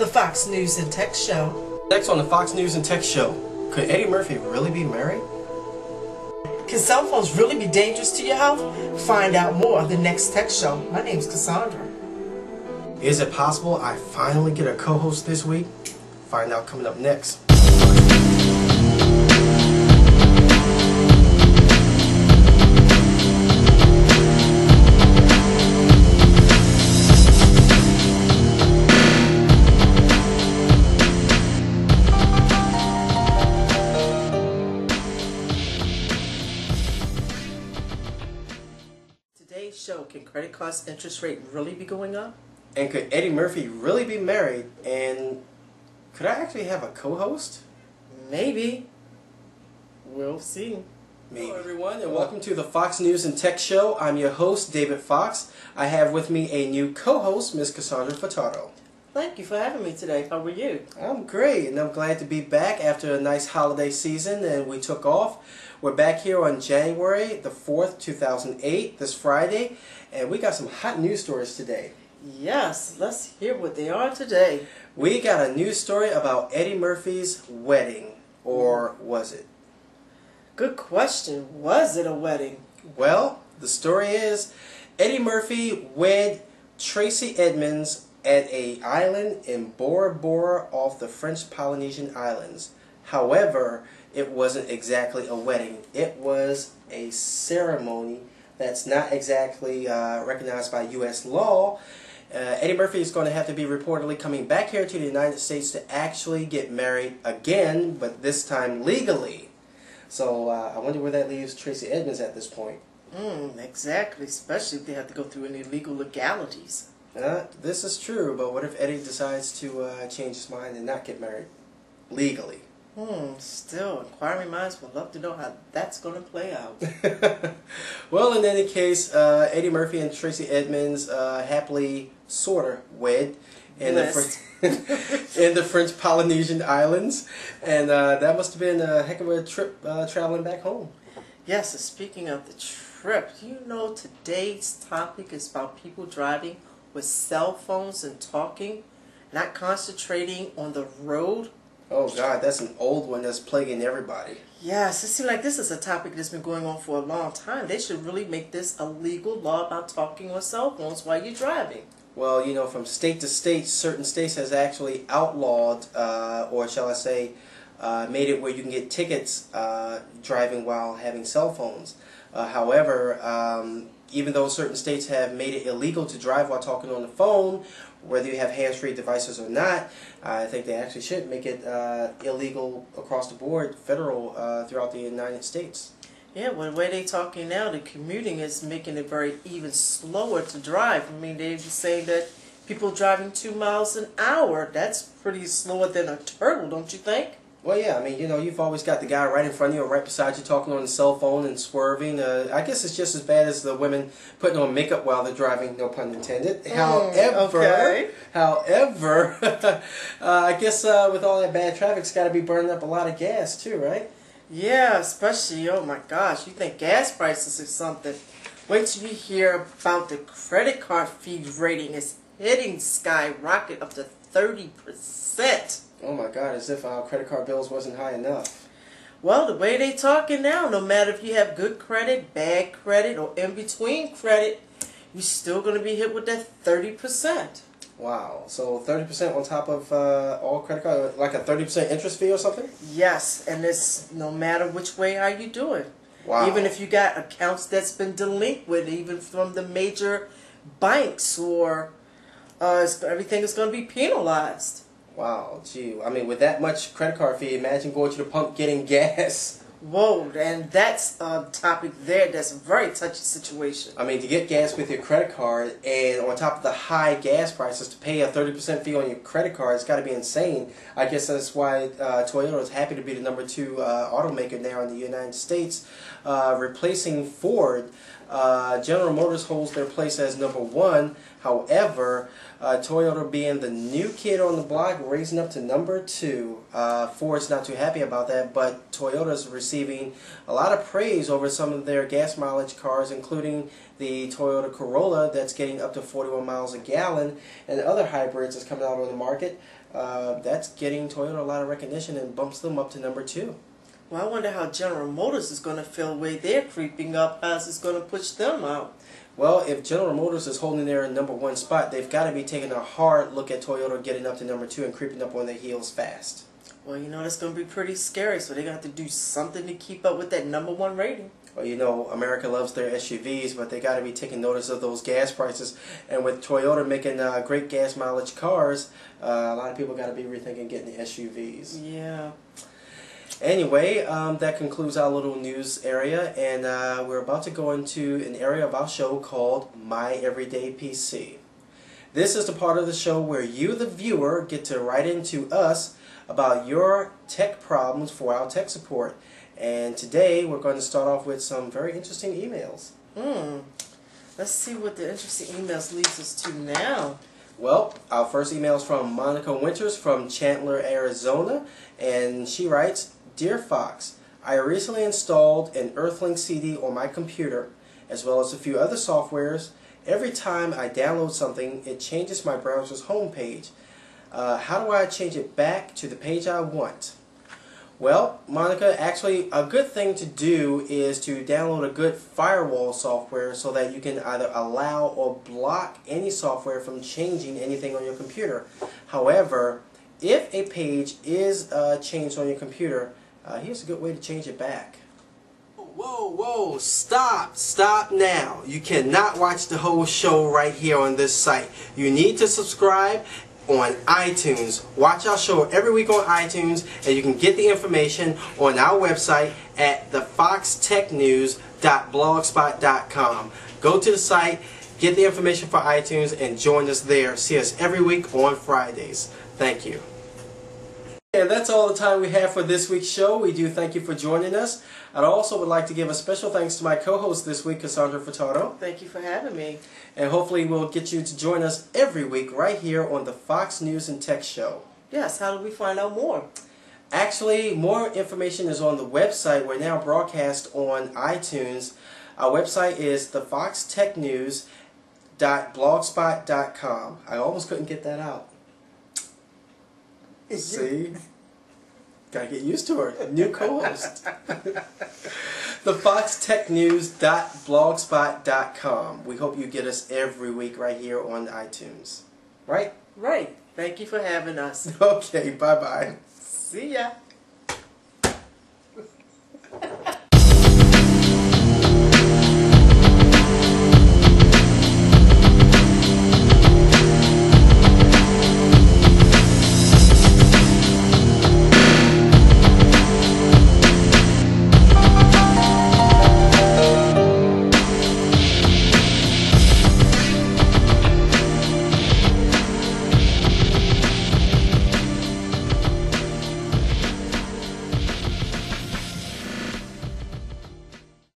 The Fox News and Tech Show. Next on the Fox News and Tech Show, could Eddie Murphy really be married? Can cell phones really be dangerous to your health? Find out more on the next Tech Show. My name's Cassandra. Is it possible I finally get a co-host this week? Find out coming up next. Today's show, can credit cards interest rate really be going up? And could Eddie Murphy really be married? And could I actually have a co-host? Maybe. We'll see. Maybe. Hello everyone, and welcome to the Fox News and Tech Show. I'm your host, David Fox. I have with me a new co-host, Ms. Cassandra Furtado. Thank you for having me today. How are you? I'm great, and I'm glad to be back after a nice holiday season, and we took off. We're back here on January the 4th, 2008, this Friday, and we got some hot news stories today. Yes, let's hear what they are today. We got a news story about Eddie Murphy's wedding, or was it? Good question. Was it a wedding? Well, the story is Eddie Murphy wed Tracy Edmonds at an island in Bora Bora off the French Polynesian Islands. However, it wasn't exactly a wedding. It was a ceremony that's not exactly recognized by U.S. law. Eddie Murphy is going to have to be reportedly coming back here to the United States to actually get married again, but this time legally. So I wonder where that leaves Tracy Edmonds at this point. Exactly, especially if they have to go through any legal legalities. This is true, but what if Eddie decides to change his mind and not get married legally? Still, inquiring minds would love to know how that's going to play out. Well, in any case, Eddie Murphy and Tracy Edmonds happily sort of wed in the French Polynesian Islands, and that must have been a heck of a trip traveling back home. Yes, speaking of the trip, you know today's topic is about people driving with cell phones and talking, not concentrating on the road. Oh God, that's an old one that's plaguing everybody. Yes, it seems like this is a topic that's been going on for a long time. They should really make this a legal law about talking on cell phones while you're driving. Well, you know, from state to state, certain states has actually outlawed, or shall I say, made it where you can get tickets driving while having cell phones. However, even though certain states have made it illegal to drive while talking on the phone, whether you have hands-free devices or not, I think they actually should make it illegal across the board, federal, throughout the United States. Yeah, well, the way they're talking now, the commuting is making it very even slower to drive. I mean, they're just saying that people driving 2 miles an hour, that's pretty slower than a turtle, don't you think? Well, yeah, I mean, you know, you've always got the guy right in front of you or right beside you talking on the cell phone and swerving. I guess it's just as bad as the women putting on makeup while they're driving, no pun intended. However, I guess with all that bad traffic, it's got to be burning up a lot of gas too, right? Yeah, especially, oh my gosh, you think gas prices or something. Wait till you hear about the credit card fee rating is hitting skyrocket up to 30%. Oh my God, as if our credit card bills wasn't high enough. Well, the way they talking now, no matter if you have good credit, bad credit, or in-between credit, you're still going to be hit with that 30%. Wow, so 30% on top of all credit cards, like a 30% interest fee or something? Yes, and it's no matter which way how you do it. Wow. Even if you got accounts that's been delinquent, even from the major banks, or everything is going to be penalized. Wow, gee, I mean, with that much credit card fee, imagine going to the pump getting gas. Whoa, and that's a topic there that's a very touchy situation. I mean, to get gas with your credit card, and on top of the high gas prices, to pay a 30% fee on your credit card, it's got to be insane. I guess that's why Toyota is happy to be the #2 automaker now in the United States, replacing Ford General Motors holds their place as number 1. However, Toyota being the new kid on the block, raising up to number 2. Ford's not too happy about that, but Toyota's receiving a lot of praise over some of their gas mileage cars, including the Toyota Corolla that's getting up to 41 miles a gallon, and other hybrids that's coming out on the market. That's getting Toyota a lot of recognition and bumps them up to number 2. Well, I wonder how General Motors is going to feel the way they're creeping up, as it's going to push them out. Well, if General Motors is holding their number 1 spot, they've got to be taking a hard look at Toyota getting up to number 2 and creeping up on their heels fast. Well, you know, that's going to be pretty scary, so they're going to have to do something to keep up with that number 1 rating. Well, you know, America loves their SUVs, but they got to be taking notice of those gas prices. And with Toyota making great gas mileage cars, a lot of people got to be rethinking getting the SUVs. Yeah. Anyway, that concludes our little news area, and we're about to go into an area of our show called My Everyday PC. This is the part of the show where you, the viewer, get to write into us about your tech problems for our tech support. And today we're going to start off with some very interesting emails. Let's see what the interesting emails leads us to now. Well, our first email is from Monica Winters from Chandler, Arizona, and she writes, Dear Fox, I recently installed an Earthlink CD on my computer, as well as a few other softwares. Every time I download something, it changes my browser's homepage. How do I change it back to the page I want? Well, Monica, actually a good thing to do is to download a good firewall software so that you can either allow or block any software from changing anything on your computer. However, if a page is changed on your computer, here's a good way to change it back. Whoa, stop now. You cannot watch the whole show right here on this site. You need to subscribe on iTunes. Watch our show every week on iTunes, and you can get the information on our website at thefoxtechnews.blogspot.com. Go to the site, get the information for iTunes, and join us there. See us every week on Fridays. Thank you. And that's all the time we have for this week's show. We do thank you for joining us. I also would like to give a special thanks to my co-host this week, Cassandra Furtado. Thank you for having me. And hopefully we'll get you to join us every week right here on the Fox News and Tech Show. Yes, how do we find out more? Actually, more information is on the website. We're now broadcast on iTunes. Our website is thefoxtechnews.blogspot.com. I almost couldn't get that out. See? Gotta get used to her. New co-host. thefoxtechnews.blogspot.com. We hope you get us every week right here on iTunes. Right? Right. Thank you for having us. Okay, bye-bye. See ya.